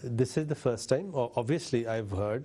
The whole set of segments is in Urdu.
This is the first time. Obviously, I've heard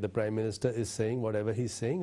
the Prime Minister is saying whatever he's saying.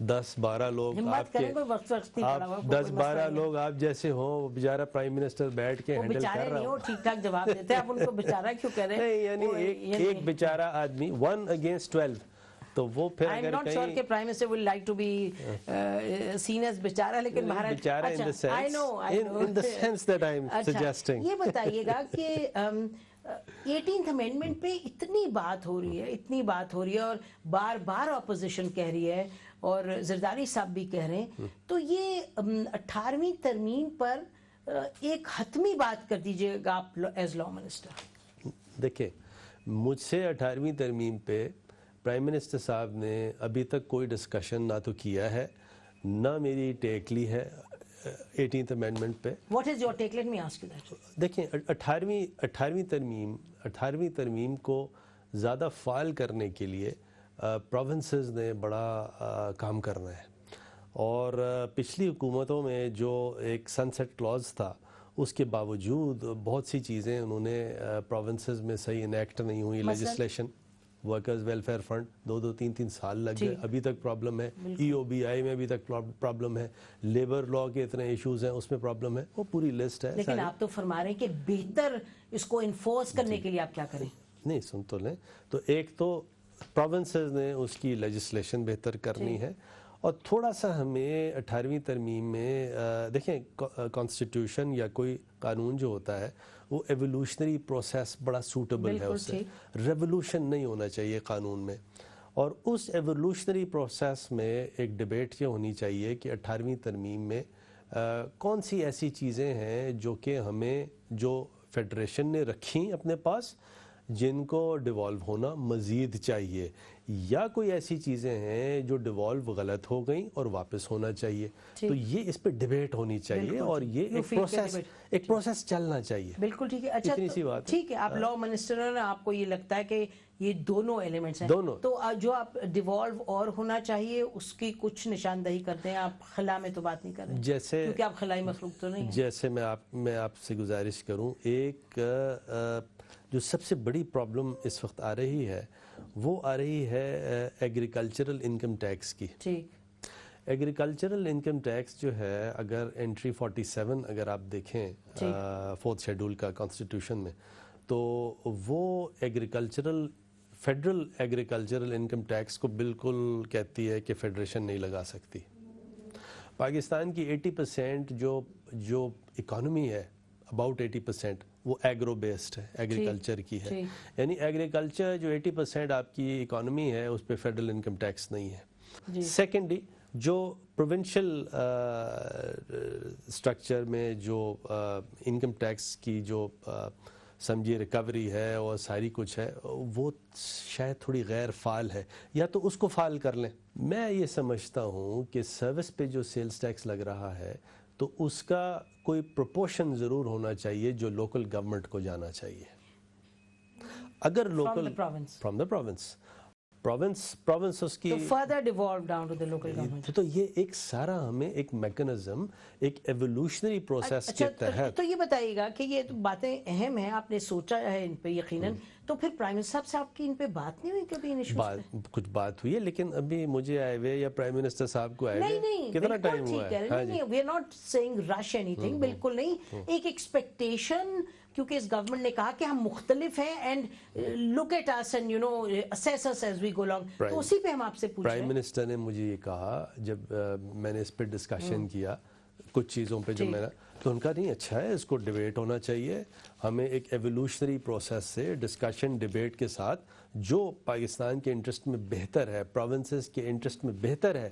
10-12 لوگ آپ کے 10-12 لوگ آپ جیسے ہوں، بیچارہ پرائم منسٹر بیٹھ کے ہینڈل کر رہا ہوں، ٹھیک ٹھاک جواب دیتے ہیں، آپ ان کو بیچارہ کیوں کہہ رہے ہیں؟ نہیں، یعنی ایک بیچارہ آدمی 1 against 12، تو وہ پھر اگر I'm not sure کہ prime minister will like to be seen as بیچارہ، لیکن بہرحال بیچارہ in the sense that I'm suggesting. یہ بتائیے گا کہ 18th amendment پہ اتنی بات ہو رہی ہے اور بار بار اپوزیشن کہہ رہی ہے اور زرداری صاحب بھی کہہ رہے ہیں، تو یہ 18ویں ترمیم پر ایک حتمی بات کر دیجئے گا آپ ایز لا منسٹر۔ دیکھیں، مجھ سے 18ویں ترمیم پہ پرائم منسٹر صاحب نے ابھی تک کوئی ڈسکشن نہ تو کیا ہے، نہ میری ٹیک لی ہے 18th amendment پہ۔ What is your take? Let me ask you that. دیکھیں، 18ویں ترمیم کو زیادہ فعال کرنے کے لیے پروونسز نے بڑا کام کرنا ہے، اور پچھلی حکومتوں میں جو ایک سنسیٹ کلوز تھا، اس کے باوجود بہت سی چیزیں انہوں نے پروونسز میں صحیح انیکٹ نہیں ہوئی۔ لیجسلیشن، ورکرز ویلفیئر فنڈ 2-3 سال لگ گئے، ابھی تک پرابلم ہے۔ EOBI میں ابھی تک پرابلم ہے، لیبر لا کے اتنے ایشوز ہیں، اس میں پرابلم ہے، وہ پوری لسٹ ہے۔ لیکن آپ تو فرما رہے ہیں کہ بہتر اس کو انفورس کرنے کے لیے آپ کیا کریں؟ نہیں، سن تو لیں، تو ایک تو پروونسز نے اس کی لیجسلیشن بہتر کرنی ہے، اور تھوڑا سا ہمیں 18ویں ترمیم میں دیکھیں، کانسٹیٹیوشن یا کوئی قانون جو ہوتا ہے وہ ایولیوشنری پروسیس بڑا سوٹیبل ہے، اس سے ریولوشن نہیں ہونا چاہیے قانون میں، اور اس ایولیوشنری پروسیس میں ایک ڈیبیٹ یہ ہونی چاہیے کہ 18ویں ترمیم میں کون سی ایسی چیزیں ہیں جو کہ ہمیں، جو فیڈریشن نے رکھیں اپنے پاس، جن کو ڈیوالو ہونا مزید چاہیے، یا کوئی ایسی چیزیں ہیں جو ڈیوالو غلط ہو گئیں اور واپس ہونا چاہیے۔ تو یہ اس پہ ڈیبیٹ ہونی چاہیے، اور یہ ایک پروسیس چلنا چاہیے۔ بالکل ٹھیک ہے۔ اچھا، ٹھیک ہے، آپ لا منسٹر ہیں، آپ کو یہ لگتا ہے کہ یہ دونوں ایلیمنٹس ہیں، تو جو آپ ڈیوالو اور ہونا چاہیے اس کی کچھ نشاندہی کرتے ہیں؟ آپ خلا میں تو بات نہیں کر رہے ہیں، جیسے کیونکہ آپ خلائی مخلوق تو نہیں ہیں۔ جیسے میں آپ سے گزارش کروں، ایک جو سب سے بڑی پرابلم اس وقت آ رہی ہے، وہ آ رہی ہے ایگریکلچرل انکم ٹیکس کی۔ ایگریکلچرل انکم ٹیکس جو ہے، اگر انٹری 47 اگر آپ دیکھیں 4th شیڈول کا کانسٹیٹیوشن میں، تو وہ فیڈرل ایگریکلچرل انکم ٹیکس کو بالکل کہتی ہے کہ فیڈریشن نہیں لگا سکتی۔ پاکستان کی 80% جو اکانومی ہے، اباؤٹ 80%، وہ ایگرو بیسڈ ہے، ایگریکلچر کی ہے، یعنی ایگریکلچر جو 80% آپ کی اکانومی ہے، اس پہ فیڈرل انکم ٹیکس نہیں ہے۔ سیکنڈلی، جو پروونشل سٹرکچر میں جو انکم ٹیکس کی جو سمجھیے ریکوری ہے اور ساری کچھ ہے، وہ شاید تھوڑی غیر فعال ہے، یا تو اس کو فعال کر لیں۔ میں یہ سمجھتا ہوں کہ سروس پہ جو سیلز ٹیکس لگ رہا ہے، تو اس کا کوئی پروپورشن ضرور ہونا چاہیے جو لوکل گورنمنٹ کو جانا چاہیے۔ اگر لوکل فرام دا پروونس اس کی further devolve down to the local government۔ تو یہ ایک سارا ہمیں ایک میکنزم، ایک ایولیوشنری پروسیس کے تحت۔ تو یہ بتائیے گا کہ یہ باتیں اہم ہیں، آپ نے سوچا ہے ان پہ یقیناً، تو پھر پرائم منسٹر صاحب سے آپ کی ان پہ بات نہیں ہوئی کبھی؟ ان ایشوز پہ کچھ بات ہوئی ہے، لیکن ابھی مجھے آئے ہوئے یا پرائم منسٹر صاحب کو آئے ہوئے کتنا ٹائم ہوا ہے؟ نہیں، we are not seeing rush anything, بالکل نہیں۔ ایک ایکسپیکٹیشن، کیونکہ اس گورنمنٹ نے کہا کہ ہم مختلف ہیں، and look at us and assess us as we go along، تو اسی پہ ہم آپ سے پوچھ رہے ہیں۔ پرائم منسٹر نے مجھے یہ کہا جب میں نے اس پہ ڈسکشن کیا کچھ چیزوں پہ، جو میں نے، تو ان کا نہیں، اچھا ہے، اس کو ڈیبیٹ ہونا چاہیے، ہمیں ایک ایولیوشنری پروسیس سے ڈسکشن ڈیبیٹ کے ساتھ جو پاکستان کے انٹرسٹ میں بہتر ہے، پروونسز کے انٹرسٹ میں بہتر ہے،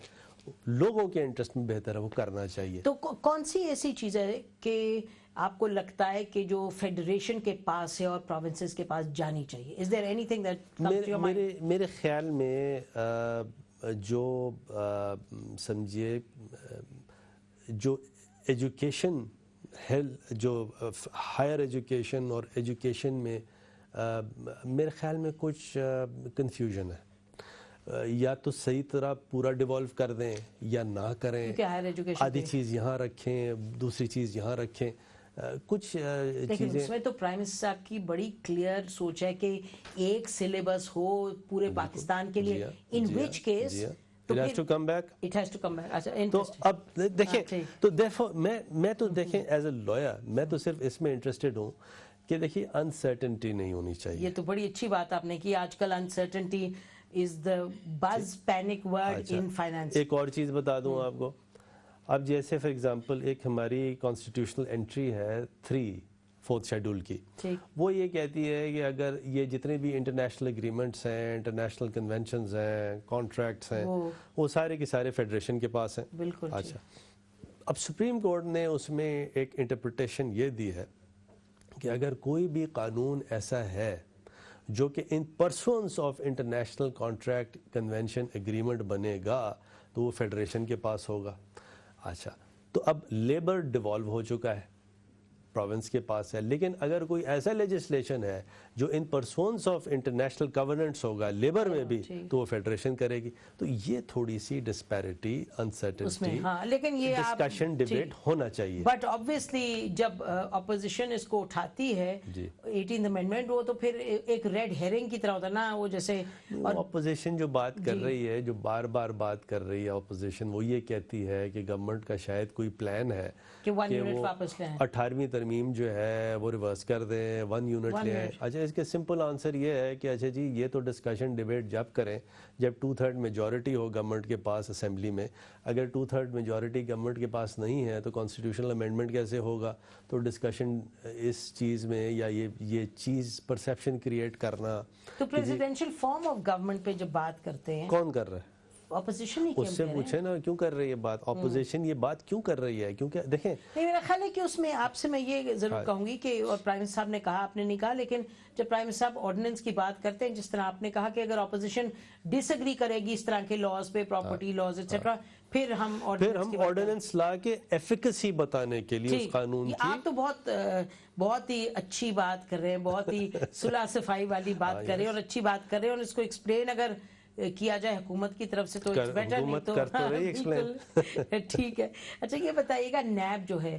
لوگوں کے انٹرسٹ میں بہتر ہے، وہ کرنا چاہیے۔ تو کون سی ایسی چیز ہے کہ آپ کو لگتا ہے کہ جو فیڈریشن کے پاس ہے اور پروونسز کے پاس جانی چاہیے؟ Is there anything that comes to your mind؟ میرے خیال میں جو سمجھیے جو ایجوکیشن، جو ہائر ایجوکیشن اور ایجوکیشن میں میرے خیال میں کچھ کنفیوژن ہے، یا تو صحیح طرح پورا ڈیوالو کر دیں یا نہ کریں، آدھی چیز یہاں رکھیں، دوسری چیز یہاں رکھیں، کچھ لیکن اس میں تو پرائم منسٹر صاحب کی بڑی کلیئر سوچ ہے کہ ایک سلیبس ہو پورے پاکستان کے لیے، in which case It has to come back. It has to come back. اچھا تو interesting. اب دیکھیں تو therefore میں تو دیکھیں ایز اے لوئر میں تو صرف اس میں انٹرسٹڈ ہوں کہ دیکھیے انسرٹنٹی نہیں ہونی چاہیے. یہ تو بڑی اچھی بات آپ نے کی. آج کل انسرٹنٹی از دا بز پینک ورڈ ان فائنانس. ایک اور چیز بتا دوں آپ کو. اب جیسے فار ایگزامپل ایک ہماری کانسٹیٹیوشنل انٹری ہے 4th شیڈول کی, وہ یہ کہتی ہے کہ اگر یہ جتنے بھی انٹرنیشنل اگریمنٹس ہیں, انٹرنیشنل کنونشنز ہیں, کانٹریکٹس ہیں, وہ سارے کے سارے فیڈریشن کے پاس ہیں. بالکل. اچھا, اب سپریم کورٹ نے اس میں ایک انٹرپریٹیشن یہ دی ہے کہ اگر کوئی بھی قانون ایسا ہے جو کہ in pursuance of international contract convention agreement بنے گا تو وہ فیڈریشن کے پاس ہوگا. اچھا, تو اب لیبر ڈیوالو ہو چکا ہے, پروونس کے پاس ہے, لیکن اگر کوئی ایسا لیجسلیشن ہے جو ان پرسونس آف انٹرنیشنل گورننس ہوگا لیبر میں بھی تو وہ فیڈریشن کرے گی. تو یہ تھوڑی سی ڈسپیرٹی, انسرٹنٹی, لیکن یہ ڈسکشن, ڈیبیٹ ہونا چاہیے. بٹ آبویسلی جب اپوزیشن اس کو اٹھاتی ہے 18th امینڈمنٹ, وہ تو پھر ایک ریڈ ہیرنگ کی طرح ہوتا ہے نا. وہ جیسے اپوزیشن جو بات کر رہی ہے, جو بار بار بات کر رہی ہے اپوزیشن, وہ یہ کہتی ہے کہ گورنمنٹ کا شاید کوئی پلان ہے کہ 1 یونٹ واپس لیں, 18ویں ترمیم جو ہے وہ ریورس کر دیں, 1 یونٹ لے آئیں. اچھا, اس کے سمپل آنسر یہ ہے کہ اچھا جی یہ تو ڈسکشن ڈیبیٹ جب کریں جب 2/3 میجورٹی ہو گورنمنٹ کے پاس اسمبلی میں. اگر 2/3 میجورٹی گورنمنٹ کے پاس نہیں ہے تو کانسٹیٹیوشنل امینڈمنٹ کیسے ہوگا؟ تو ڈسکشن اس چیز میں یا یہ چیز پرسیپشن کریٹ کرنا. تو پریزیڈینشیل فارم آف گورنمنٹ پہ جب بات کرتے ہیں کون کر رہا ہے؟ اپوزیشن ہی. اس سے پوچھے نا کیوں کر رہی ہے بات اپوزیشن, یہ بات کیوں کر رہی ہے؟ کیونکہ دیکھیں نہیں, میرا خیال ہے کہ اس میں آپ سے میں یہ ضرور کہوں گی کہ, اور پرائم منسٹر صاحب نے کہا, آپ نے نہیں کہا, لیکن جب پرائم منسٹر صاحب آرڈیننس کی بات کرتے ہیں, جس طرح آپ نے کہا کہ اگر اپوزیشن ڈس ایگری کرے گی اس طرح کے لاز پہ, پراپرٹی لاز ایٹسیٹرا, پھر ہم آرڈیننس لا کے ایفیکسی بتانے کے لیے اس قانون کی. آپ تو بہت ہی اچھی بات کر رہے ہیں, بہت ہی صلح صفائی والی بات کر رہے ہیں, اور اچھی بات کر رہے ہیں, اور اس کو ایکسپلین اگر کیا جائے حکومت کی طرف سے تو اٹس بیٹر. نہیں تو بالکل ٹھیک ہے. اچھا, یہ بتائیے گا نیب جو ہے,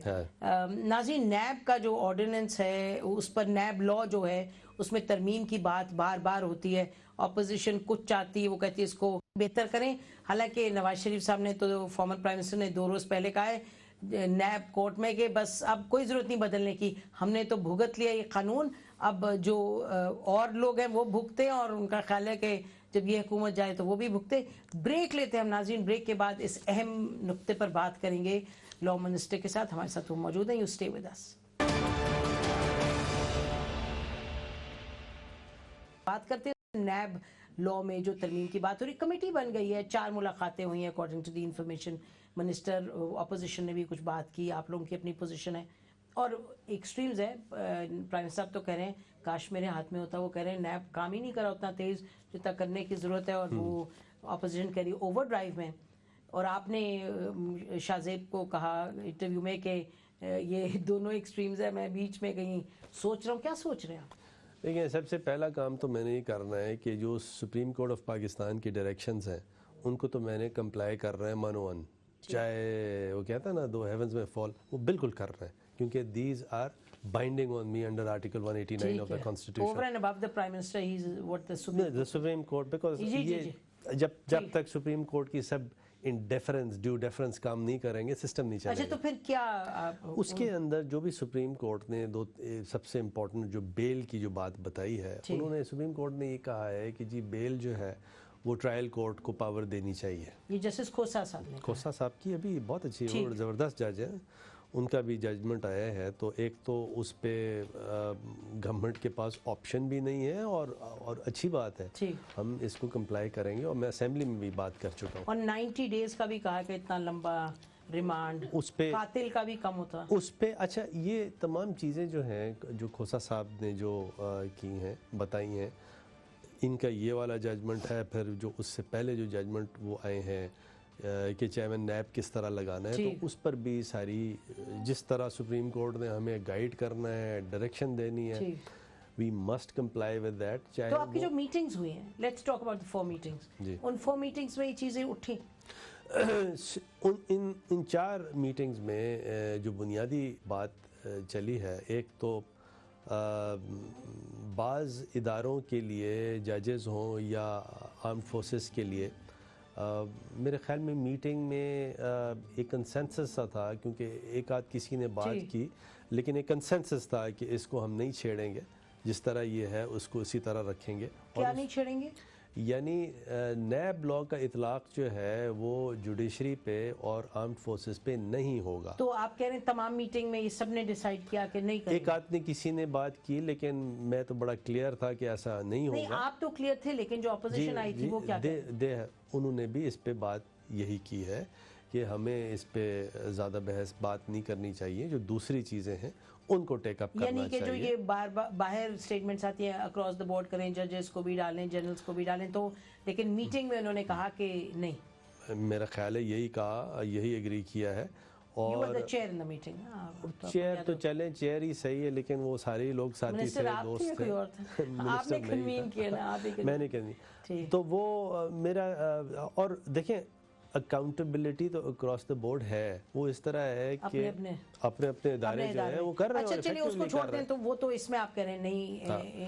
ناظرین, نیب کا جو آرڈیننس ہے اس پر, نیب لا جو ہے اس میں ترمیم کی بات بار بار ہوتی ہے. اپوزیشن کچھ چاہتی ہے, وہ کہتی ہے اس کو بہتر کریں. حالانکہ نواز شریف صاحب نے تو, فارمر پرائم منسٹر نے 2 روز پہلے کہا ہے نیب کورٹ میں کہ بس اب کوئی ضرورت نہیں بدلنے کی, ہم نے تو بھگت لیا یہ قانون, اب جو اور لوگ ہیں وہ بھگتے ہیں, اور ان کا خیال ہے کہ جب یہ حکومت جائے تو وہ بھی بھگتے. بریک لیتے ہیں ہم ناظرین, بریک کے بعد اس اہم نقطے پر بات کریں گے لا منسٹر کے ساتھ. ہمارے ساتھ وہ موجود ہیں, یو اسٹے ود اس. بات کرتے ہیں نیب لا میں جو ترمیم کی بات ہو رہی, کمیٹی بن گئی ہے, 4 ملاقاتیں ہوئی ہیں according to the information. Minister, opposition نے بھی کچھ بات کی, آپ لوگوں کی اپنی پوزیشن ہے, اور ایکسٹریمز ہے. پرائم منسٹر صاحب تو کہہ رہے ہیں کاش میرے ہاتھ میں ہوتا, وہ کہہ رہے ہیں نیب کام ہی نہیں کرا اتنا تیز جتنا کرنے کی ضرورت ہے, اور وہ اپوزیشن کہہ رہی اوور ڈرائیو میں. اور آپ نے شاہ زیب کو کہا انٹرویو میں کہ یہ دونوں ایکسٹریمز ہیں, میں بیچ میں کہیں سوچ رہا ہوں. کیا سوچ رہے ہیں آپ؟ دیکھیں, سب سے پہلا کام تو میں نے یہ کرنا ہے کہ جو سپریم کورٹ آف پاکستان کی ڈائریکشنز ہیں ان کو تو میں نے کمپلائی کر رہے ہیں منوان, چاہے وہ کہتا ہے نا 2 ہیونز میں فال, وہ بالکل کر رہے ہیں, کیونکہ these are binding on me under Article 189 of the Constitution. Over and above the Prime Minister, he is what the Supreme Court, because جب تک سپریم کورٹ کی سب ان ڈیفرنس, ڈیو ڈیفرنس کام نہیں کریں گے, سسٹم نہیں چلے گا. اچھا, تو پھر کیا اس کے اندر جو بھی سپریم کورٹ نے سب سے امپورٹنٹ جو بیل کی جو بات بتائی ہے, انہوں نے سپریم کورٹ نے یہ کہا ہے کہ جی بیل جو ہے وہ ٹرائل کورٹ کو پاور دینی چاہیے. یہ جسٹس کھوسا صاحب نے, کھوسا صاحب کی ابھی بہت اچھی اور زبردست جج ہے, ان کا بھی ججمنٹ آیا ہے. تو ایک تو اس پہ گورنمنٹ کے پاس آپشن بھی نہیں ہے, اور اچھی بات ہے, ہم اس کو کمپلائی کریں گے, اور میں اسمبلی میں بھی بات کر چکا ہوں. اور 90 ڈیز کا بھی کہا کہ اتنا لمبا ریمانڈ, اس پہ قاتل کا بھی کم ہوتا اس پہ. اچھا, یہ تمام چیزیں جو ہیں جو کھوسا صاحب نے جو کی ہیں, بتائی ہیں, ان کا یہ والا ججمنٹ ہے. پھر جو اس سے پہلے جو ججمنٹ وہ آئے ہیں کہ چیئرمین نیب کس طرح لگانا ہے, تو اس پر بھی ساری جس طرح سپریم کورٹ نے ہمیں گائیڈ کرنا ہے, ڈائریکشن دینی ہے, we must comply with that. تو آپ کی جو میٹنگز ہوئی ہیں, let's talk about the 4 meetings, ان 4 میٹنگز میں یہ چیزیں اٹھی. ان 4 میٹنگز میں جو بنیادی بات چلی ہے, ایک تو بعض اداروں کے لیے, ججز ہوں یا آرمڈ فورسز کے لیے, میرے خیال میں میٹنگ میں ایک کنسنسس سا تھا، کیونکہ ایک آدھ کسی نے بات کی، لیکن ایک کنسنسس تھا کہ اس کو ہم نہیں چھیڑیں گے، جس طرح یہ ہے اس کو اسی طرح رکھیں گے. کیا نہیں چھیڑیں گے؟ یعنی نیب لا کا اطلاق جو ہے وہ جوڈیشری پہ اور آرمڈ فورسز پہ نہیں ہوگا. تو آپ کہہ رہے ہیں تمام میٹنگ میں یہ سب نے ڈیسائیڈ کیا کہ نہیں کریں؟ ایک آدمی کسی نے بات کی، لیکن میں تو بڑا کلیئر تھا کہ ایسا نہیں ہوگا. نہیں، آپ تو کلیئر تھے، لیکن جو اپوزیشن آئی تھی وہ کیا انہوں نے بھی اس پہ بات یہی کی ہے کہ ہمیں اس پہ زیادہ بحث بات نہیں کرنی چاہیے، جو دوسری چیزیں ہیں ان کو ٹیک اپ کرنا چاہیے. یعنی کہ جو یہ باہر سٹیٹمنٹس آتی ہیں اکراس دا بورڈ کریں، ججز کو بھی ڈالیں، جنرلز کو بھی ڈالیں، تو لیکن میٹنگ میں انہوں نے کہا کہ نہیں. میرا خیال ہے یہی کہا، یہی ایگری کیا ہے. اور چیئر تو چلیں، چیئر ہی صحیح ہے، لیکن وہ سارے لوگ ساتھی تھے، دوست تھے. میں نے کہنی تو وہ میرا. اور دیکھیں اکاؤنٹیبلٹی تو اکراس دا بورڈ ہے، وہ اس طرح ہے کہ اپنے اپنے ادارے جو ہیں وہ کر رہے ہیں. اچھا چلیے اس کو چھوڑتے ہیں، تو وہ تو اس میں آپ کہہ رہے ہیں نہیں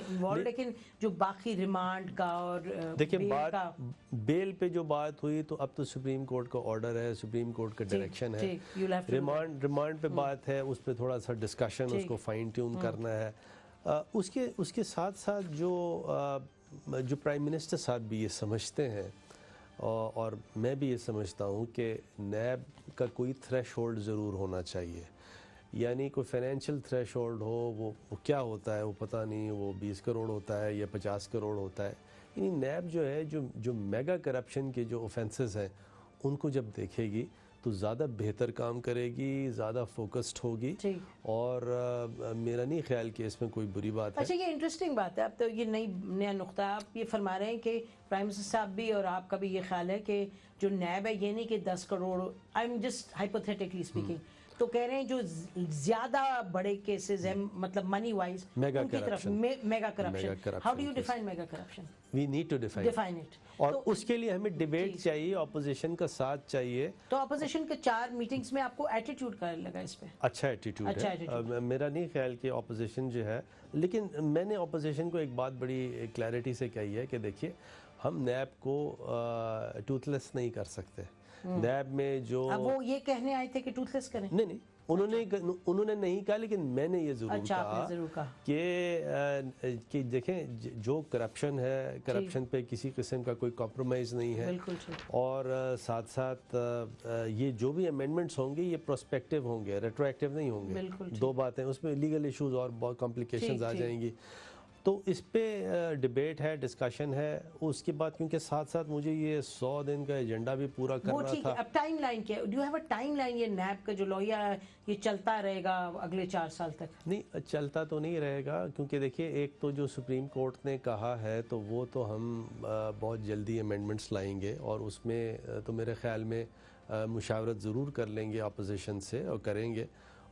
انوالو، لیکن جو باقی ریمانڈ کا اور دیکھیں بات بیل پہ جو بات ہوئی، تو اب تو سپریم کورٹ کا آرڈر ہے، سپریم کورٹ کا ڈائریکشن ہے. ریمانڈ پہ بات ہے، اس پہ تھوڑا سا ڈسکشن، اس کو فائن ٹیون کرنا ہے. اس کے ساتھ ساتھ جو پرائم منسٹر صاحب بھی یہ سمجھتے ہیں، اور میں بھی یہ سمجھتا ہوں کہ نیب کا کوئی تھریش ہولڈ ضرور ہونا چاہیے. یعنی کوئی فائنینشیل تھریش ہولڈ ہو، وہ کیا ہوتا ہے وہ پتہ نہیں، وہ 20 کروڑ ہوتا ہے یا 50 کروڑ ہوتا ہے. یعنی نیب جو ہے جو میگا کرپشن کے جو اوفینسز ہیں ان کو جب دیکھے گی تو زیادہ بہتر کام کرے گی، زیادہ فوکسڈ ہوگی. اور میرا نہیں خیال کہ اس میں کوئی بری بات ہے. اچھا یہ انٹرسٹنگ بات ہے. اب تو یہ نیا نقطہ آپ یہ فرما رہے ہیں کہ پرائم منسٹر صاحب بھی اور آپ کا بھی یہ خیال ہے کہ جو نیب ہے یہ نہیں کہ 10 crore, I am just hypothetically speaking, تو کہہ رہے ہیں جو زیادہ بڑے کیسز ہیں، مطلب منی وائز ان کی طرف mega corruption. How do you define mega corruption? We need to define it, اور اس کے لیے ہمیں ڈیبیٹ چاہیے، اپوزیشن کا ساتھ چاہیے. تو اپوزیشن کے 4 میٹنگز میں آپ کو ایٹیٹیوڈ کا لگا اس پہ؟ اچھا ایٹیٹیوڈ ہے. میرا نہیں خیال کہ اپوزیشن جو ہے، لیکن میں نے اپوزیشن کو ایک بات بڑی کلیئرٹی سے کہی ہے کہ دیکھیے ہم نیب کو ٹوتھ لیس نہیں کر سکتے. نیب میں جو وہ یہ کہنے آئے تھے کہ ٹوتھ لیس کریں، نہیں انہوں نے نہیں کہا، لیکن میں نے یہ ضرور کہا کہ دیکھیں جو کرپشن ہے، کرپشن پہ کسی قسم کا کوئی کمپرومائز نہیں ہے. اور ساتھ ساتھ یہ جو بھی امینڈمنٹس ہوں گے یہ پروسپیکٹیو ہوں گے، ریٹرویکٹیو نہیں ہوں گے. دو باتیں، اس میں لیگل ایشوز اور بہت کمپلیکیشنز آ جائیں گی. تو اس پہ ڈیبیٹ ہے، ڈسکشن ہے. اس کے بعد کیونکہ ساتھ ساتھ مجھے یہ 100 دن کا ایجنڈا بھی پورا کرنا تھا. اب ٹائم لائن کیا ہے؟ Do you have a time line? یہ نیب کا جو لوہیا ہے یہ چلتا رہے گا اگلے 4 سال تک؟ نہیں، چلتا تو نہیں رہے گا، کیونکہ دیکھیے ایک تو جو سپریم کورٹ نے کہا ہے تو وہ تو ہم بہت جلدی امینڈمنٹس لائیں گے، اور اس میں تو میرے خیال میں مشاورت ضرور کر لیں گے اپوزیشن سے، اور کریں گے.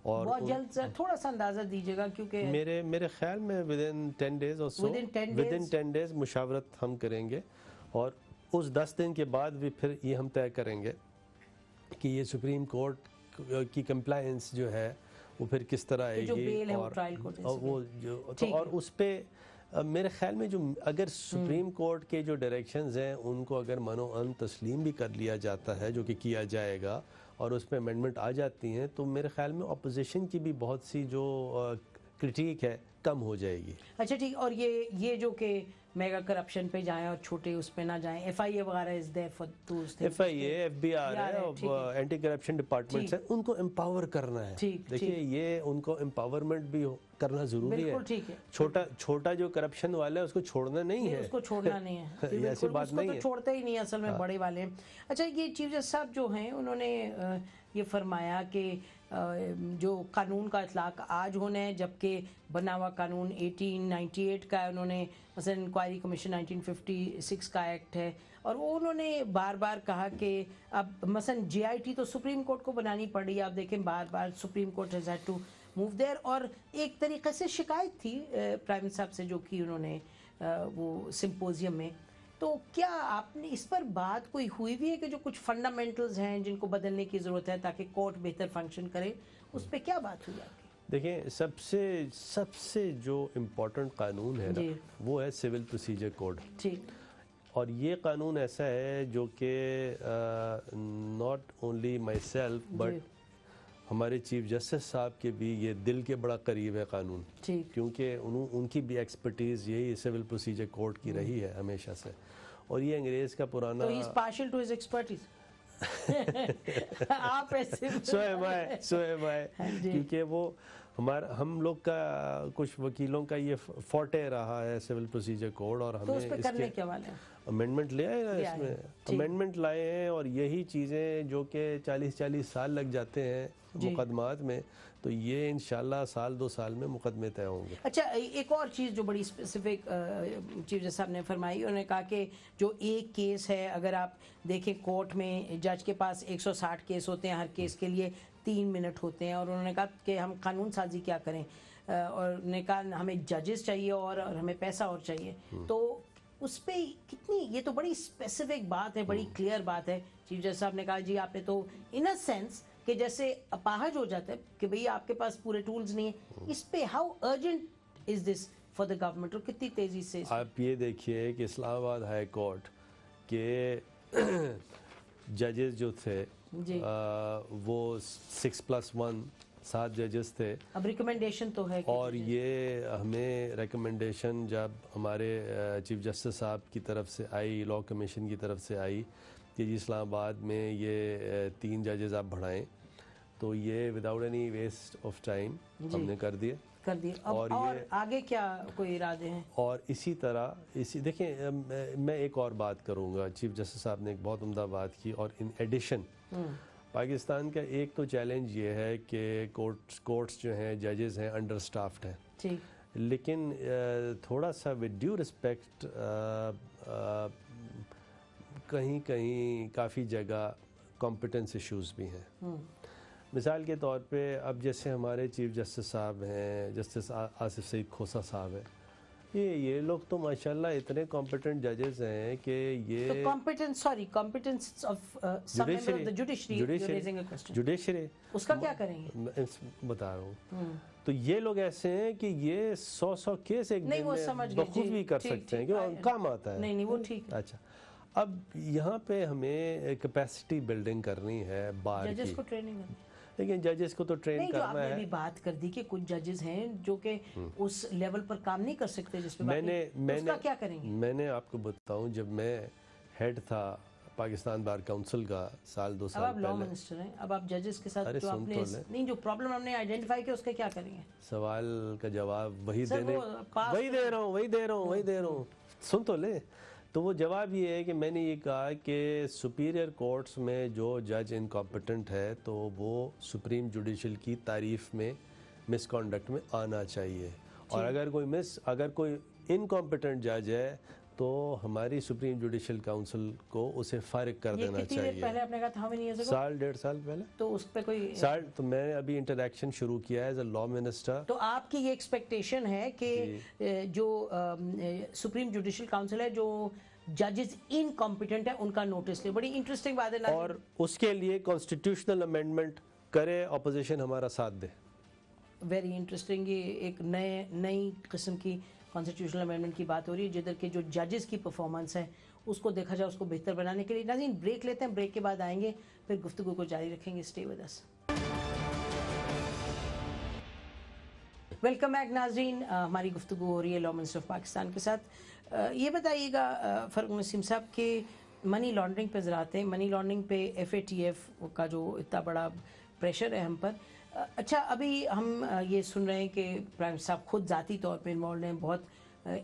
اور بہت جلد سر تھوڑا سا اندازہ دیجیے گا، کیونکہ میرے خیال میں ودن 10 days اور سو، ودن 10 days مشاورت ہم کریں گے. اور اس 10 دن کے بعد بھی پھر یہ ہم طے کریں گے کہ یہ سپریم کورٹ کی کمپلائنس جو ہے وہ پھر کس طرح آئے گی. اور اس پہ میرے خیال میں جو اگر سپریم کورٹ کے جو ڈائریکشنز ہیں ان کو اگر من و عن تسلیم بھی کر لیا جاتا ہے، جو کہ کیا جائے گا، اور اس پہ امینڈمنٹ آ جاتی ہیں، تو میرے خیال میں اپوزیشن کی بھی بہت سی جو کرٹیک ہے کم ہو جائے گی. اچھا ٹھیک. اور یہ جو کہ میگا کرپشن پہ جائیں اور چھوٹے اس پہ نہ جائیں، ایف آئی اے وغیرہ is there for those things. F I A, F B R ہے، اینٹی کرپشن ڈپارٹمنٹس ہیں، ان کو امپاور کرنا ہے. دیکھیے یہ ان کو امپاورمنٹ بھی کرنا ضروری ہے. چھوٹا جو کرپشن والا ہے اس کو چھوڑنا نہیں ہے، اس کو چھوڑنا نہیں ہے. ایسی بات نہیں ہے، اس کو تو چھوڑتے ہی نہیں اصل میں بڑے والے ہیں. اچھا یہ چیف جسٹس صاحب جو ہیں انہوں نے یہ فرمایا کہ جو قانون کا اطلاق آج ہونا ہے، جبکہ بنا ہوا قانون 1898 کا ہے. انہوں نے مثلا انکوائری کمیشن 1956 کا ایکٹ ہے، اور وہ انہوں نے بار بار کہا کہ اب مثلا جے آئی ٹی تو سپریم کورٹ کو بنانی پڑ رہی ہے. آپ دیکھیں بار بار supreme court has had to move there. اور ایک طریقے سے شکایت تھی پرائم منسٹر صاحب سے جو کی انہوں نے وہ سمپوزیم میں. تو کیا آپ نے اس پر بات کوئی ہوئی بھی ہے کہ جو کچھ فنڈامنٹلز ہیں جن کو بدلنے کی ضرورت ہے تاکہ کورٹ بہتر فنکشن کرے، اس پہ کیا بات ہوئی آپ کی؟ دیکھیں سب سے جو امپورٹنٹ قانون ہے نا وہ ہے سول پروسیجر کوڈ. اور یہ قانون ایسا ہے جو کہ not only my self but ہمارے چیف جسٹس صاحب کے بھی یہ دل کے بڑا قریب ہے قانون، کیونکہ ان کی بھی ایکسپرٹیز یہی سول پروسیجر کورٹ کی رہی ہے ہمیشہ سے، اور یہ انگریز کا پرانا سو ایم آئی کیونکہ وہ ہم لوگ کا کچھ وکیلوں کا یہ فورٹے رہا ہے سول پروسیجر کوڈ، اور ہمیں اس کے امینڈمنٹ لے آئے نا، اس میں امینڈمنٹ لائے ہیں، اور یہی چیزیں جو کہ 40 سال لگ جاتے ہیں مقدمات میں، تو یہ انشاءاللہ سال 2 سال میں مقدمے طے ہوں گے۔ اچھا، ایک اور چیز جو بڑی اسپیسیفک چیف جسٹس صاحب نے فرمائی، انہوں نے کہا کہ جو ایک کیس ہے، اگر آپ دیکھیں کورٹ میں جج کے پاس 160 کیس ہوتے ہیں، ہر کیس کے لیے 3 منٹ ہوتے ہیں، اور انہوں نے کہا کہ ہم قانون سازی کیا کریں، اور انہوں نے کہا ہمیں ججز چاہیے اور ہمیں پیسہ اور چاہیے، تو اس پہ کتنی، یہ تو بڑی اسپیسیفک بات ہے، بڑی کلیئر بات ہے۔ چیف جسٹس صاحب نے کہا جی آپ نے تو ان اے سینس کہ جیسے اپاہج ہو جاتا ہے کہ بھئی آپ کے پاس پورے ٹولز نہیں ہیں، اس پہ how urgent is this for the government, اور کتنی تیزی سے؟ آپ یہ دیکھیے کہ اسلام آباد ہائی کورٹ کے ججز جو تھے وہ 6+1 7 ججز تھے، اب ریکمنڈیشن تو ہے، اور یہ ہمیں ریکمنڈیشن جب ہمارے چیف جسٹس صاحب کی طرف سے آئی، لاء کمیشن کی طرف سے آئی کہ جی اسلام آباد میں یہ 3 ججز آپ بڑھائیں، تو یہ without any waste of time ہم نے کر دیے۔ اور آگے کیا کوئی ارادے ہیں؟ اور اسی طرح دیکھیں، میں ایک اور بات کروں گا، چیف جسٹس صاحب نے ایک بہت عمدہ بات کی، اور ان ایڈیشن پاکستان کا ایک تو چیلنج یہ ہے کہ کورٹس جو ہیں، ججز ہیں، انڈر سٹافڈ ہیں، لیکن تھوڑا سا ود ڈیو رسپیکٹ کہیں کافی جگہ کمپٹنس ایشوز بھی ہیں۔ مثال کے طور پہ اب جیسے ہمارے چیف جسٹس صاحب ہیں، جسٹس آصف سعید کھوسہ صاحب ہیں، یہ لوگ تو ماشاءاللہ اتنے کمپٹنٹ ججز ہیں کہ یہ competence of some member of the judiciary, اس کا کیا کریں گے؟ میں بتا رہا ہوں، تو یہ لوگ ایسے ہیں کہ یہ 100 کیس ایک دن میں بخوبی کر سکتے ہیں، کہ کام آتا ہے۔ نہیں وہ ٹھیک ہے۔ اچھا، اب یہاں پہ ہمیں کیپیسٹی بلڈنگ کرنی ہے بار کی، ججز کو ٹریننگ کرنی ہے، لیکن ججز کو تو ٹرین کرنا ہے۔ آپ نے بھی بات کر دی کہ کچھ ججز ہیں جو کہ اس لیول پر کام نہیں کر سکتے، جس پہ اس کا کیا کریں گے؟ میں نے آپ کو بتاؤں، جب میں ہیڈ تھا پاکستان بار کاؤنسل کا سال 2 سال اب آپ لاء منسٹر ہیں، اب آپ ججز کے ساتھ جو آپ نے نہیں جو پرابلم ہم نے آئیڈینٹیفائی کیا، اس کا کیا کریں گے؟ سوال کا جواب وہی دے رہا ہوں، سن تو لے۔ تو وہ جواب یہ ہے کہ میں نے یہ کہا کہ سپیریئر کورٹس میں جو جج انکمپٹنٹ ہے تو وہ سپریم جوڈیشل کی تعریف میں مس کانڈکٹ میں آنا چاہیے، اور اگر کوئی انکمپٹنٹ جج ہے تو ہماری سپریم جوڈیشل کاؤنسل کو اسے فارغ کر دینا چاہیے۔ پہلے آپ نے کہا تھا سال 1.5 سال پہلے، تو اس پہ کوئی تو میں نے ابھی انٹریکشن شروع کیا ہے ایز اے لاء منسٹر۔ تو آپ کی یہ ایکسپیکٹیشن ہے کہ جو سپریم جوڈیشل کاؤنسل ہے، جو ججز انکمپیٹنٹ ہیں، ان کا نوٹس لے؟ بڑی انٹرسٹنگ بات ہے، اور اس کے لیے کانسٹیٹیوشنل امینڈمنٹ کرے، اپوزیشن ہمارا ساتھ دے۔ ویری انٹرسٹنگ، یہ ایک نئی قسم کی کانسٹیٹیوشنل امینڈمنٹ کی بات ہو رہی ہے، جدھر کے جو ججز کی پرفارمنس ہے اس کو دیکھا جائے، اس کو بہتر بنانے کے لیے۔ ناظرین، بریک لیتے ہیں، بریک کے بعد آئیں گے، پھر گفتگو کو جاری رکھیں گے۔ Stay with us. Welcome back ناظرین، ہماری گفتگو ہو رہی ہے لاء منسٹر آف پاکستان کے ساتھ۔ یہ بتائیے گا فاروق نسیم صاحب کہ منی لانڈرنگ پہ ذرا آتے ہیں، منی لانڈرنگ پہ FATF کا جو اتنا بڑا پریشر ہے ہم پر۔ اچھا، ابھی ہم یہ سن رہے ہیں کہ پرائم صاحب خود ذاتی طور پہ انوالوڈ ہیں، بہت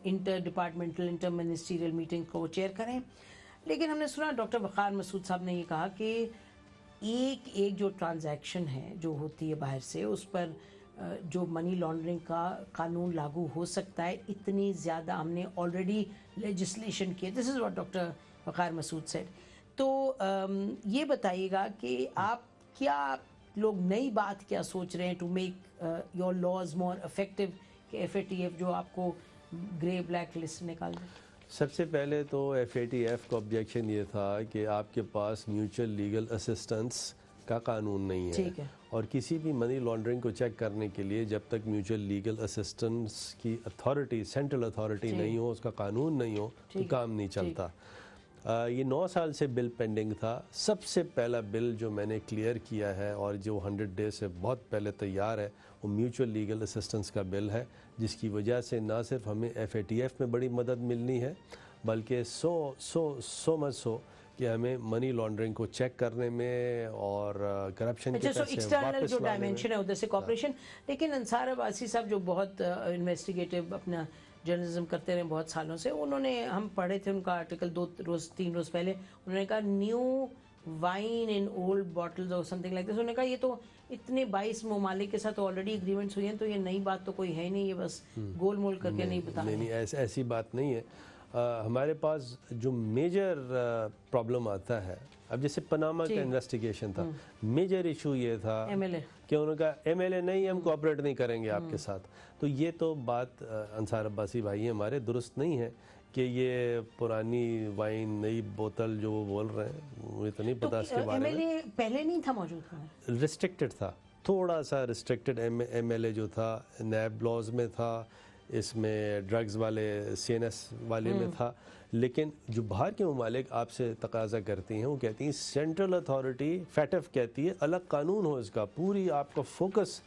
inter departmental inter ministerial meeting کو چیئر کریں، لیکن ہم نے سنا ڈاکٹر وقار مسعود صاحب نے یہ کہا کہ ایک جو ٹرانزیکشن ہے جو ہوتی ہے باہر سے، اس پر جو منی لانڈرنگ کا قانون لاگو ہو سکتا ہے، اتنی زیادہ ہم نے آلریڈی لیجسلیشن کی ہے۔ This is what doctor Waqar Masood said. تو یہ بتائیے گا کہ آپ کیا لوگ نئی بات کیا سوچ رہے ہیں to make your laws more effective, کہ FATF جو آپ کو گرے بلیک لسٹ نکال دیں؟ سب سے پہلے تو FATF کو آبجیکشن یہ تھا کہ آپ کے پاس میوچل لیگل اسسٹنس کا قانون نہیں ہے اور کسی بھی منی لانڈرنگ کو چیک کرنے کے لیے جب تک میوچل لیگل اسسٹنس کی اتھارٹی سینٹرل اتھارٹی نہیں ہو, اس کا قانون نہیں ہو تو کام نہیں چلتا. یہ 9 سال سے بل پینڈنگ تھا. سب سے پہلا بل جو میں نے کلیئر کیا ہے اور جو 100 ڈیز سے بہت پہلے تیار ہے وہ میوچل لیگل اسسٹنس کا بل ہے, جس کی وجہ سے نہ صرف ہمیں FATF میں بڑی مدد ملنی ہے بلکہ سو مچ سو کہ ہمیں منی لانڈرنگ کو چیک کرنے میں اور کرپشن کے پیسے ایکسٹرنل جو ڈائمینشن ہے ادھر سے کوآپریشن. لیکن انصار عباسی صاحب جو بہت انویسٹیگیٹو اپنا جرنلزم کرتے رہے بہت سالوں سے, انہوں نے, ہم پڑھے تھے ان کا آرٹیکل 3 روز پہلے, انہوں نے کہا new wine in old bottles اور سم تھنگ لائک دس. انہوں نے کہا یہ تو اتنے 22 ممالک کے ساتھ آلریڈی اگریمنٹس ہوئی ہیں تو یہ نئی بات تو کوئی ہے نہیں, یہ بس گول مول کر کے نہیں بتا. نہیں ایسی بات نہیں ہے. ہمارے پاس جو میجر پرابلم آتا ہے, اب جیسے پناما کا انویسٹیگیشن تھا, میجر ایشو یہ تھا کہ انہوں نے کہا MLA نہیں, ہم کوآپریٹ نہیں کریں گے آپ کے ساتھ. تو یہ تو بات انصار عباسی بھائی ہمارے درست نہیں ہے کہ یہ پرانی وائن نئی بوتل جو وہ بول رہے ہیں, مجھے تو نہیں پتا اس کے بارے میں. پہلے نہیں تھا موجود, ریسٹرکٹڈ تھا, تھوڑا سا ریسٹرکٹڈ MLA جو تھا نیب لاز میں تھا, اس میں ڈرگز والے CNS والے میں تھا. لیکن جو باہر کے ممالک آپ سے تقاضا کرتی ہیں وہ کہتی ہیں سینٹرل اتھارٹی FATF کہتی ہے الگ قانون ہو اس کا, پوری آپ کا فوکس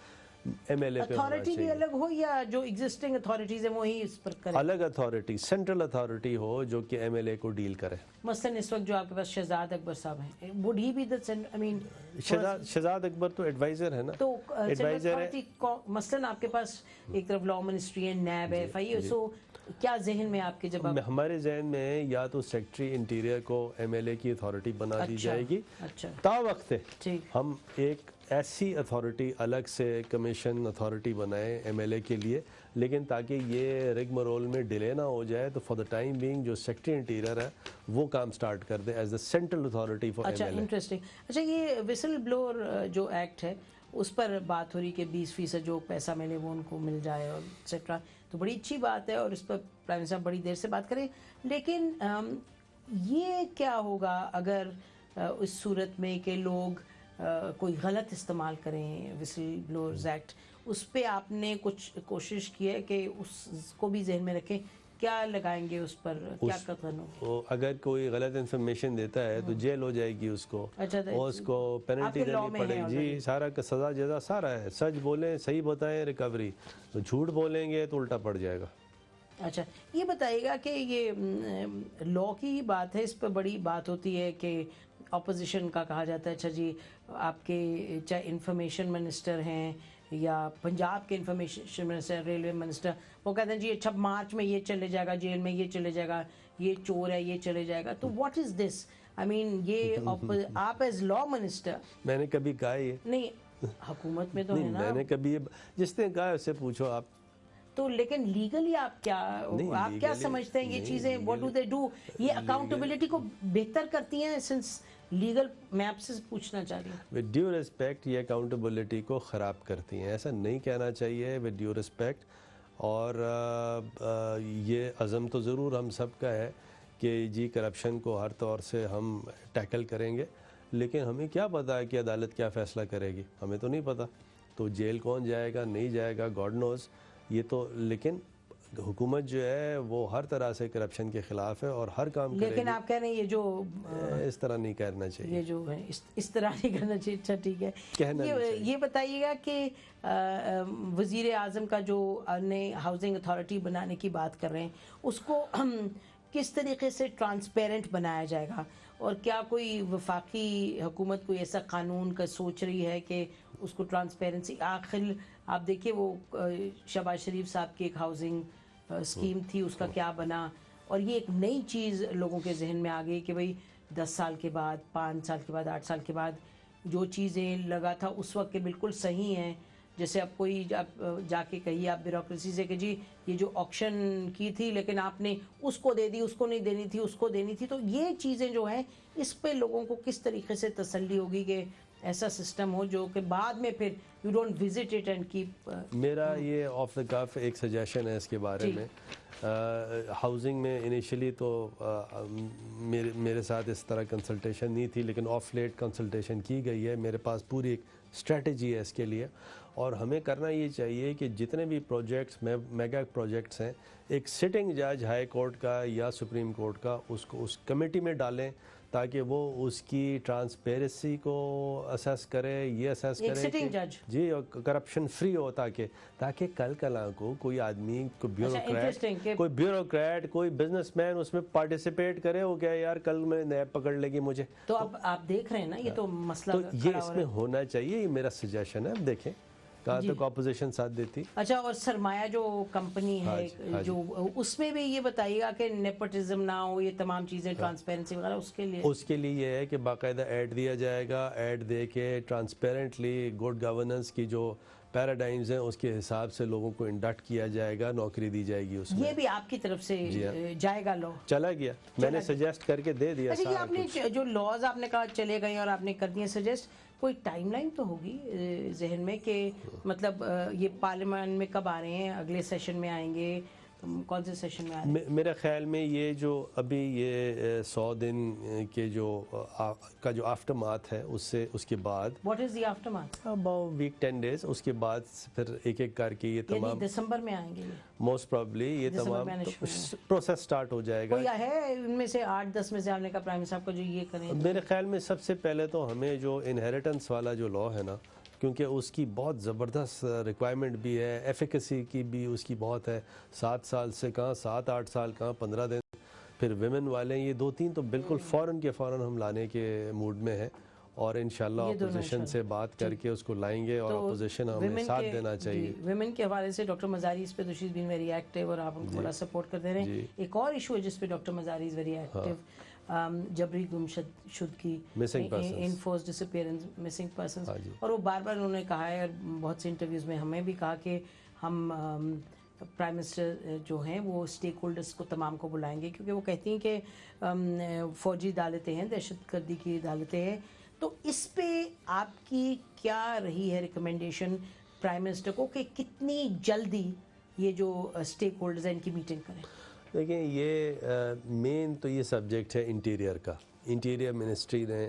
MLA پہ ہونا اتھارٹی بھی الگ ہو یا جو ایگزسٹنگ اتھارٹیز ہیں وہی اس پر کرے. الگ اتھارٹی سینٹرل اتھارٹی ہو جو کہ MLA کو ڈیل کرے. مثلا اس وقت جو آپ کے پاس شہزاد اکبر صاحب ہیں, would he be the I mean Shahzad اکبر تو ایڈوائزر ہے نا, تو ایڈوائزر ہے. مثلا آپ کے پاس ایک طرف لا منسٹری ہے, نیب ہے, FIA, سو کیا ذہن میں آپ کے جب ہمارے ذہن میں یا تو سیکٹری انٹیریئر کو MLA کی اتھارٹی بنا دی جائے گی, تا وقت ہم ایک ایسی اتھارٹی الگ سے کمیشن اتھارٹی بنائیں MLA کے لیے, لیکن تاکہ یہ رگ مرول میں ڈیلے نہ ہو جائے تو فار دا ٹائم بینگ جو سیکٹری انٹیریئر ہے وہ کام سٹارٹ کر دے as the central authority for MLA. اچھا انٹرسٹنگ. اچھا یہ وسل بلور جو ایکٹ ہے اس پر بات ہو رہی کہ 20% جو پیسہ ملے وہ ان کو مل جائے اور ایٹسٹرا, تو بڑی اچھی بات ہے اور اس پر پرائم منسٹر بڑی دیر سے بات کریں. لیکن یہ کیا ہوگا اگر اس صورت میں کہ لوگ کوئی غلط استعمال کریں وسل بلورز ایکٹ, اس پہ آپ نے کچھ کوشش کی ہے کہ اس کو بھی ذہن میں رکھیں, کیا لگائیں گے اس پر, کیا قدم ہوگی؟ اگر کوئی غلط انفارمیشن دیتا ہے تو جیل ہو جائے گی اس کو, اور اس کو پینلٹی دینی پڑے گی. جی سارا کا سزا جزا سارا ہے. سچ بولیں, صحیح بتائیں, ریکوری. تو جھوٹ بولیں گے تو الٹا پڑ جائے گا. اچھا یہ بتائیے گا کہ یہ لا کی ہی بات ہے, اس پہ بڑی بات ہوتی ہے کہ اپوزیشن کا کہا جاتا ہے اچھا جی آپ کے چاہے انفارمیشن منسٹر ہیں یا پنجاب کے انفارمیشن منسٹر, ریلوے منسٹر, وہ کہتے ہیں جی اچھا مارچ میں یہ چلے جائے گا, جیل میں یہ چلے جائے گا, یہ چور ہے یہ چلے جائے گا. تو واٹ از دس, آئی مین یہ آپ ایز لا منسٹر, میں نے کبھی کہا یہ نہیں حکومت میں تو ہے نا, میں نے کبھی جس نے کہا اس سے پوچھو آپ. تو لیکن لیگلی آپ کیا سمجھتے ہیں یہ چیزیں, what do they do, یہ اکاؤنٹیبلٹی کو بہتر کرتی ہیں سنس لیگل, میں آپ سے پوچھنا چاہ رہی ہوں. ود ڈیو ریسپیکٹ یہ اکاؤنٹیبلٹی کو خراب کرتی ہیں, ایسا نہیں کہنا چاہیے ود ڈیو ریسپیکٹ. اور یہ عزم تو ضرور ہم سب کا ہے کہ جی کرپشن کو ہر طور سے ہم ٹیکل کریں گے, لیکن ہمیں کیا پتہ ہے کہ عدالت کیا فیصلہ کرے گی, ہمیں تو نہیں پتہ. تو جیل کون جائے گا نہیں جائے گا گاڈ نوز, یہ تو. لیکن حکومت جو ہے وہ ہر طرح سے کرپشن کے خلاف ہے اور ہر کام کرے گی. لیکن آپ کہہ رہے ہیں یہ جو اس طرح نہیں کرنا چاہیے, یہ جو ہے اس طرح نہیں کرنا چاہیے. اچھا ٹھیک ہے, یہ بتائیے گا کہ وزیر اعظم کا جو نئے ہاؤسنگ اتھارٹی بنانے کی بات کر رہے ہیں اس کو کس طریقے سے ٹرانسپیرنٹ بنایا جائے گا, اور کیا کوئی وفاقی حکومت کوئی ایسا قانون کا سوچ رہی ہے کہ اس کو ٹرانسپیرنسی, آخر آپ دیکھیے وہ شہباز شریف صاحب کی ایک ہاؤسنگ اسکیم تھی, اس کا کیا بنا, اور یہ ایک نئی چیز لوگوں کے ذہن میں آ گئی کہ بھئی 10 سال کے بعد, 5 سال کے بعد, 8 سال کے بعد جو چیزیں لگا تھا اس وقت کے بالکل صحیح ہیں, جیسے اب کوئی جا کے کہیے آپ بیوروکریسی سے کہ جی یہ جو آکشن کی تھی لیکن آپ نے اس کو دے دی, اس کو نہیں دینی تھی, اس کو دینی تھی. تو یہ چیزیں جو ہیں اس پہ لوگوں کو کس طریقے سے تسلی ہوگی کہ ایسا سسٹم ہو جو کہ بعد میں پھر you don't visit it and keep. میرا یہ آف دا کف ایک سجیشن ہے اس کے بارے میں. ہاؤسنگ میں انیشلی تو میرے ساتھ اس طرح کنسلٹیشن نہیں تھی، لیکن آف لیٹ کنسلٹیشن کی گئی ہے. میرے پاس پوری ایک اسٹریٹجی ہے اس کے لیے، اور ہمیں کرنا یہ چاہیے کہ جتنے بھی پروجیکٹس میگا پروجیکٹس ہیں، ایک سٹنگ جج ہائی کورٹ کا یا سپریم کورٹ کا اس کو اس کمیٹی میں ڈالیں، تاکہ وہ اس کی ٹرانسپیرنسی کو اسیس کرے، یہ اسیس کرے کہ جی کرپشن فری ہو، تاکہ کل کلاں کو کوئی آدمی کوئی بیوروکریٹ کوئی بزنس مین اس میں پارٹیسپیٹ کرے، وہ کیا یار کل میں نیب پکڑ لے گی مجھے. تو اب آپ دیکھ رہے ہیں نا یہ تو مسئلہ تو یہ اس میں ہونا چاہیے، یہ میرا سجیشن ہے. اب دیکھیں کہاں تک اپوزیشن ساتھ دیتی. اچھا، اور سرمایہ جو کمپنی ہے جو اس میں بھی یہ بتائیے گا کہ نیپوٹزم نہ ہو، یہ تمام چیزیں ٹرانسپیرنسی وغیرہ اس کے لیے یہ ہے کہ باقاعدہ ایڈ دیا جائے گا، ایڈ دے کے ٹرانسپیرنٹلی گڈ گورننس کی جو پیراڈائمز ہیں اس کے حساب سے لوگوں کو انڈکٹ کیا جائے گا، نوکری دی جائے گی. اس میں یہ بھی آپ کی طرف سے جائے گا، لو چلا گیا، میں نے سجیسٹ کر کے دے دیا. اچھا، آپ نے جو لاز آپ نے کہا چلے گئے اور آپ نے کر دیے سجیسٹ، کوئی ٹائم لائن تو ہوگی ذہن میں کہ مطلب یہ پارلیمنٹ میں کب آ رہے ہیں، اگلے سیشن میں آئیں گے، کون سے سیشن میں آ رہے ہیں؟ میرے خیال میں یہ جو ابھی یہ 100 دن کے جو آفٹر ماتھ ہے اس کے بعد what is the aftermath? About week 10 days، اس کے بعد پھر ایک ایک کر کے یہ تمام دسمبر میں آئیں گے، موسٹ پرابلی یہ تمام پروسیس سٹارٹ ہو جائے گا. کوئی ہے ان میں سے 8-10 میں سے آپ نے کہا پرائم منسٹر صاحب کا جو یہ کریں؟ میرے خیال میں سب سے پہلے تو ہمیں جو انہیریٹنس والا جو لا ہے نا، کیونکہ اس کی بہت زبردست ریکوائرمنٹ بھی ہے، ایفیکیسی کی بھی اس کی بہت ہے. 7 سال سے کہاں 7-8 سال کہاں 15 دن. پھر ویمن والے یہ 2-3 تو بالکل فوراً کے فوراً ہم لانے کے موڈ میں ہیں، اور انشاءاللہ اپوزیشن سے بات کر کے اس کو لائیں گے، اور اپوزیشن ہمیں ساتھ دینا چاہیے. ویمن کے حوالے سے ڈاکٹر مزاری اس پہ شی از بین ویری ایکٹیو، اور آپ ان کو بڑا سپورٹ کرتے رہے ہیں. ایک اور ایشو ہے جس پہ doctor Mazari is very active, جبری گمشدگی، انفورس ڈس اپیئرنس، مسنگ پرسنس، اور وہ بار بار انہوں نے کہا ہے، اور بہت سے انٹرویوز میں ہمیں بھی کہا کہ ہم پرائم منسٹر جو ہیں وہ اسٹیک ہولڈرس کو تمام کو بلائیں گے، کیونکہ وہ کہتی ہیں کہ فوجی عدالتیں ہیں، دہشت گردی کی عدالتیں ہیں. تو اس پہ آپ کی کیا رہی ہے ریکمنڈیشن پرائم منسٹر کو کہ کتنی جلدی یہ جو اسٹیک ہولڈرز ہیں ان کی میٹنگ کریں؟ دیکھیں، یہ مین تو یہ سبجیکٹ ہے انٹیریئر کا. انٹیریئر منسٹری نے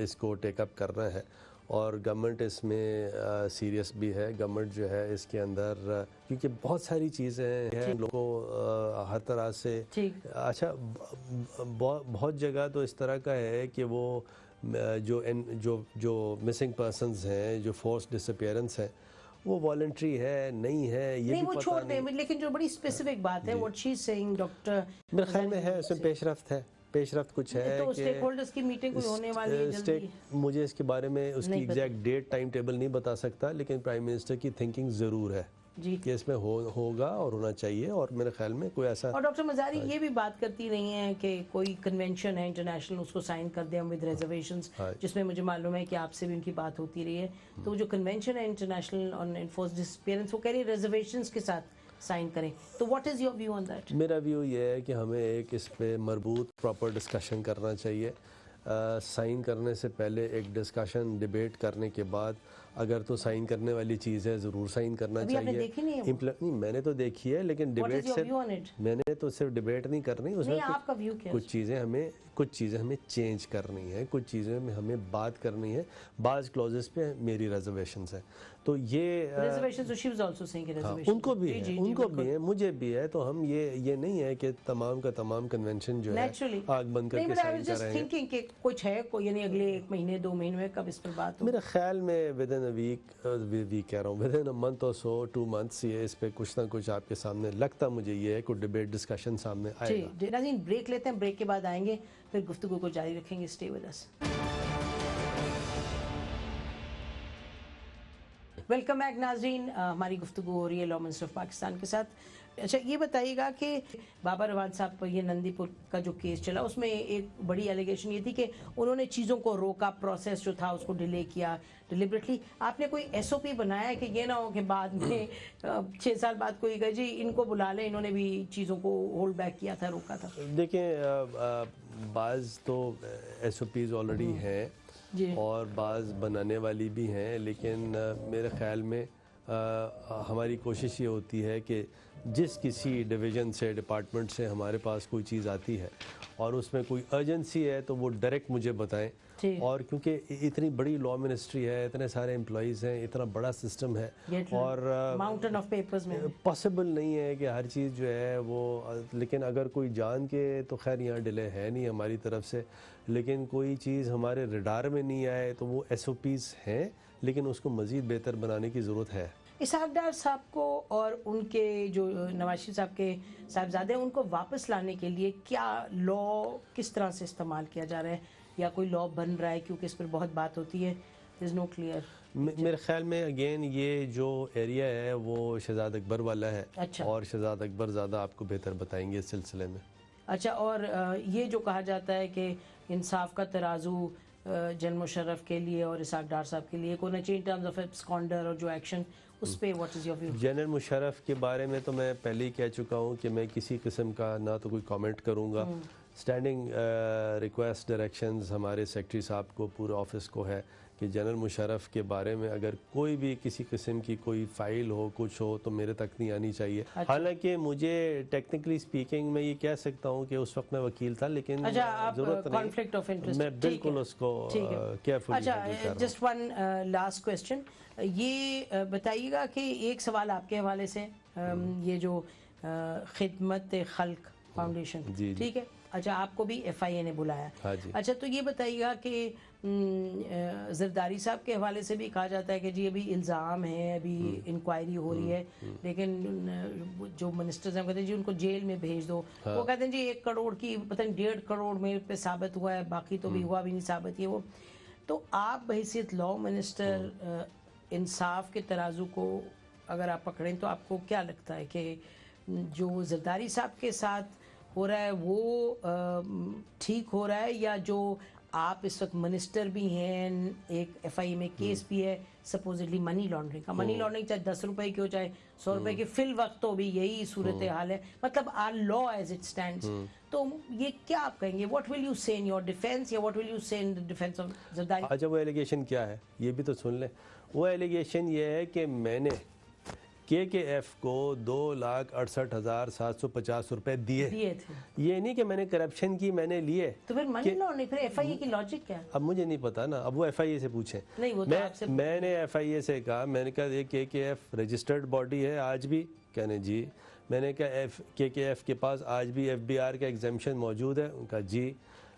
اس کو ٹیک اپ کرنا ہے، اور گورنمنٹ اس میں سیریس بھی ہے. گورنمنٹ جو ہے اس کے اندر، کیونکہ بہت ساری چیزیں ہیں، لوگوں کو ہر طرح سے اچھا بہت جگہ تو اس طرح کا ہے کہ وہ جو مسنگ پرسنز ہیں، جو فورس ڈس اپیئرنس ہے، وہ والنٹری ہے نہیں ہے یہ بھی وہ چھوڑ دیں. لیکن جو بڑی اسپیسیفک بات ہے what she's saying ڈاکٹر میرے خیال میں ہے اس میں پیش رفت کچھ ہے تو اسٹیک ہولڈرز کی میٹنگ کوئی ہونے والی ہے جلدی. مجھے اس کے بارے میں اس کی ایگزیکٹ ڈیٹ ٹائم ٹیبل نہیں بتا سکتا، لیکن پرائم منسٹر کی تھنکنگ ضرور ہے کہ اس میں ہوگا اور ہونا چاہیے، اور میرے خیال میں کوئی ایسا. اور ڈاکٹر مزاری یہ بھی بات کرتی رہی ہیں کہ کوئی کنونشن ہے انٹرنیشنل، اس کو سائن کر دیں ود ریزرویشنز، جس میں مجھے معلوم ہے کہ آپ سے بھی ان کی بات ہوتی رہی ہے. تو جو کنونشن ہے انٹرنیشنل آن انفورسڈ ڈس اپیئرنس، وہ کہہ رہی ہے ریزرویشنز کے ساتھ سائن کریں. تو what is your view on that? میرا ویو یہ ہے کہ ہمیں ایک اس پہ مربوط پراپر ڈسکشن کرنا چاہیے. سائن کرنے سے پہلے ایک ڈسکشن ڈیبیٹ کرنے کے بعد، اگر تو سائن کرنے والی چیز ہے ضرور سائن کرنا چاہیے. نہیں، میں نے تو دیکھی ہے، لیکن ڈیبیٹ سے میں نے تو صرف ڈیبیٹ نہیں کرنی، اس میں کچھ چیزیں ہمیں چینج کرنی ہے، کچھ چیزیں میں ہمیں بات کرنی ہے. بعض کلوزز پہ میری ریزرویشنز ہیں، تو یہ ان کو بھی ہے مجھے بھی ہے. تو ہم یہ نہیں ہے کہ تمام کا تمام کنونشن جو ہے آگ بند کر کے سائن کریں گے. کہ کچھ ہے کوئی، یعنی اگلے 1 مہینے 2 مہینے میں کب اس پر بات ہو؟ میرے خیال میں ود ان ویک کہہ رہا ہوں، ود ان منتھ اور سو 2 months یہ اس پہ کچھ نہ کچھ آپ کے سامنے لگتا مجھے یہ ہے کوئی ڈیبیٹ ڈسکشن سامنے آئے گا. ناظرین بریک لیتے ہیں، بریک کے بعد آئیں گے، پھر گفتگو کو جاری رکھیں گے. Stay with us. Welcome back ناظرین، ہماری گفتگو ہو رہی ہے لا منسٹر آف پاکستان کے ساتھ. اچھا، یہ بتائیے گا کہ بابا روان صاحب پر یہ نندی پور کا جو کیس چلا، اس میں ایک بڑی ایلیگیشن یہ تھی کہ انہوں نے چیزوں کو روکا، پروسیس جو تھا اس کو ڈیلے کیا ڈیلیبریٹلی. آپ نے کوئی ایس او پی بنایا ہے کہ یہ نہ ہو کہ بعد میں 6 سال بعد کوئی کہے جی ان کو بلا لیں، انہوں نے بھی چیزوں کو ہولڈ بیک کیا تھا، روکا تھا؟ دیکھیں، بعض تو ایس او پیز آلریڈی ہیں اور بعض بنانے والی بھی ہیں، لیکن میرے خیال میں ہماری کوشش یہ ہوتی ہے کہ جس کسی ڈویژن سے ڈپارٹمنٹ سے ہمارے پاس کوئی چیز آتی ہے اور اس میں کوئی ارجنسی ہے تو وہ ڈائریکٹ مجھے بتائیں. اور کیونکہ اتنی بڑی لا منسٹری ہے, اتنے سارے امپلائیز ہیں, اتنا بڑا سسٹم ہے, اور ماؤنٹین آف پیپرز میں پاسبل نہیں ہے کہ ہر چیز جو ہے وہ, لیکن اگر کوئی جان کے تو خیر یہاں ڈیلے ہے نہیں ہماری طرف سے, لیکن کوئی چیز ہمارے ریڈار میں نہیں آئے تو وہ ایس او پیز ہیں, لیکن اس کو مزید بہتر بنانے کی ضرورت ہے. اسحاق ڈار صاحب کو اور ان کے جو نواز شریف صاحب کے صاحبزادے ہیں ان کو واپس لانے کے لیے کیا لا کس طرح سے استعمال کیا جا رہا ہے, یا کوئی لا بن رہا ہے؟ کیونکہ اس پر بہت بات ہوتی ہے. There's no clear. میرے خیال میں اگین یہ جو ایریا ہے وہ شہزاد اکبر والا ہے, اور شہزاد اکبر زیادہ آپ کو بہتر بتائیں گے اس سلسلے میں. اچھا, اور یہ جو کہا جاتا ہے کہ انصاف کا ترازو جنرل مشرف کے لیے اور اسحاق ڈار صاحب کے لیے ہونا چاہیے ان ٹرمز آف اسکانڈر اور جو ایکشن, اس پہ what is your view? General Musharraf کے بارے میں تو میں پہلے ہی کہہ چکا ہوں کہ میں کسی قسم کا نہ تو کوئی کامنٹ کروں گا. اسٹینڈنگ ریکویسٹ ڈائریکشنز ہمارے سیکرٹری صاحب کو, پورے آفس کو ہے کہ جنرل مشرف کے بارے میں اگر کوئی بھی کسی قسم کی کوئی فائل ہو, کچھ ہو, تو میرے تک نہیں آنی چاہیے. حالانکہ مجھے ٹیکنیکلی سپیکنگ میں یہ کہہ سکتا ہوں کہ اس وقت میں وکیل تھا, لیکن ضرورت نہیں, میں بالکل اس کو کیئرفلی. اچھا, جسٹ ون لاسٹ کویسچن, یہ بتائیے گا کہ ایک سوال آپ کے حوالے سے, یہ جو خدمت خلق فاؤنڈیشن, ٹھیک ہے, اچھا آپ کو بھی ایف آئی اے نے بلایا. اچھا, تو یہ بتائیے گا کہ زرداری صاحب کے حوالے سے بھی کہا جاتا ہے کہ جی ابھی الزام ہے, ابھی انکوائری ہو رہی ہے, لیکن جو منسٹرز ہیں کہتے ہیں جی ان کو جیل میں بھیج دو. وہ کہتے ہیں جی 1 کروڑ کی پتہ نہیں 1.5 کروڑ میں پہ ثابت ہوا ہے, باقی تو بھی ہوا بھی نہیں ثابت. یہ وہ تو آپ بحیثیت لا منسٹر انصاف کے ترازو کو اگر آپ پکڑیں تو آپ کو کیا لگتا ہے کہ جو زرداری صاحب کے ساتھ ہو رہا ہے وہ ٹھیک ہو رہا ہے, یا جو آپ اس وقت منسٹر بھی ہیں, ایک ایف آئی اے میں کیس بھی ہے سپوزٹلی منی لانڈرنگ کا, منی لانڈرنگ چاہے 10 روپے کی ہو چاہے 100 روپے کی, فی الوقت تو بھی یہی صورتحال ہے, مطلب our law as it stands. تو یہ کیا آپ کہیں گے, واٹ ول یو سے ان یور ڈیفینس, یا واٹ ول یو سے ان ڈیفینس آف زرداری؟ اچھا, وہ ایلیگیشن کیا ہے یہ بھی تو سن لیں. وہ ایلیگیشن یہ ہے کہ میں نے کے ایف کو 2,68,750 روپے دیے تھے. یہ نہیں کہ میں نے کرپشن کی, میں نے لیے. تو پھر منی لانڈرنگ, پھر ایف آئی اے کی لاجک کیا ہے؟ اب مجھے نہیں پتا نا, اب وہ ایف آئی اے سے پوچھیں. میں نے ایف آئی اے سے کہا, میں نے کہا یہ کے ایف رجسٹرڈ باڈی ہے آج بھی, کہنے جی. میں نے کہا کے ایف کے پاس آج بھی ایف بی آر کا ایگزیمپشن موجود ہے, ان کا جی.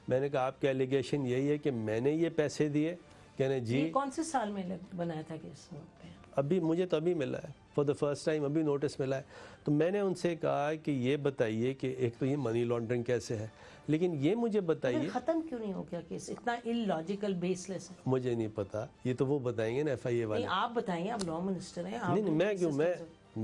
میں نے کہا آپ کا ایلیگیشن یہی ہے کہ میں نے یہ پیسے دیے, کہنے جی. کون سے سال میں بنایا تھا کیس؟ ابھی مجھے تو ابھی ملا ہے, فار دا فرسٹ ٹائم ابھی نوٹس ملا ہے. تو میں نے ان سے کہا کہ یہ بتائیے کہ ایک تو یہ منی لانڈرنگ کیسے ہے, لیکن یہ مجھے بتائیے ختم کیوں نہیں ہو گیا کیس, اتنا ان لاجیکل بیس لیس ہے. مجھے نہیں پتا, یہ تو وہ بتائیں گے نا ایف آئی اے والے. آپ بتائیں, آپ لا منسٹر ہیں. نہیں, میں کیوں, میں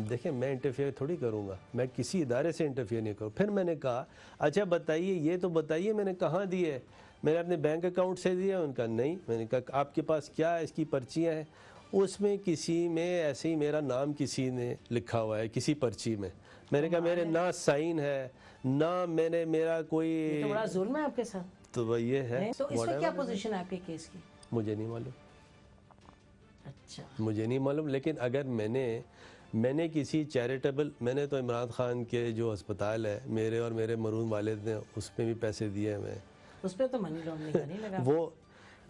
دیکھیں میں انٹرفیئر تھوڑی کروں گا, میں کسی ادارے سے انٹرفیئر نہیں کروں. پھر میں نے کہا اچھا بتائیے, یہ تو بتائیے میں نے کہاں دیے, میں نے اپنے بینک اکاؤنٹ سے دیا. ان کا نہیں. میں نے کہا آپ کے پاس کیا اس کی پرچیاں ہیں؟ اس میں کسی میں ایسے ہی میرا نام کسی نے لکھا ہوا ہے کسی پرچی میں. میں نے کہا میرے نہ سائن ہے نہ میں نے, میرا کوئی. تو بڑا ظلم ہے آپ کے ساتھ. تو یہ ہے. تو اس میں کیا پوزیشن ہے آپ کے کیس کی؟ مجھے نہیں معلوم. اچھا, مجھے نہیں معلوم, لیکن اگر میں نے کسی چیریٹیبل, میں نے تو عمران خان کے جو ہسپتال ہے میرے اور میرے مرحوم والد نے, اس پہ بھی پیسے دیے ہیں. میں اس پہ تو منی لانڈرنگ کا نہیں لگا. وہ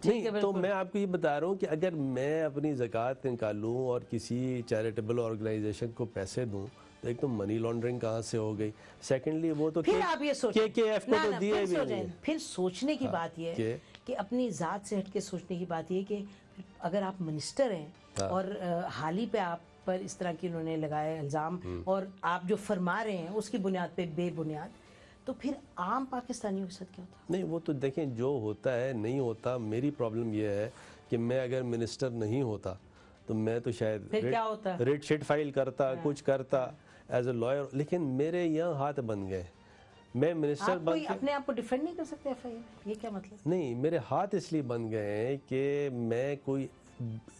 نہیں, تو میں آپ کو یہ بتا رہا ہوں کہ اگر میں اپنی زکوٰۃ نکالوں اور کسی چیریٹیبل آرگنائزیشن کو پیسے دوں تو ایک تو منی لانڈرنگ کہاں سے ہو گئی, سیکنڈلی وہ تو پھر آپ یہ سوچیں, کے ایف کو تو دیے بھی نہیں. پھر سوچنے کی بات یہ ہے کہ اپنی ذات سے ہٹ کے سوچنے کی بات یہ کہ اگر آپ منسٹر ہیں اور حال ہی پہ آپ پر اس طرح کی انہوں نے لگائے الزام, اور آپ جو فرما رہے ہیں اس کی بنیاد پہ بے بنیاد, تو پھر عام پاکستانیوں کے ساتھ کیا ہوتا؟ نہیں, وہ تو دیکھیں جو ہوتا ہے نہیں ہوتا. میری پرابلم یہ ہے کہ میں اگر منسٹر نہیں ہوتا تو میں تو شاید ریٹ شیٹ فائل کرتا, کچھ کرتا ایز اے لائر, لیکن میرے یہاں ہاتھ بن گئے. میں منسٹر بن کے اپنے آپ کو ڈیفینڈ نہیں کر سکتے ایف آئی اے, یہ کیا مطلب؟ نہیں, میرے ہاتھ اس لیے بن گئے ہیں کہ میں کوئی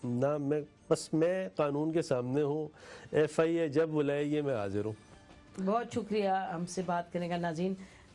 نہ, میں بس میں قانون کے سامنے ہوں. ایف آئی اے جب بلائے گی میں حاضر ہوں. بہت شکریہ ہم سے بات کرنے کا. ناظرین,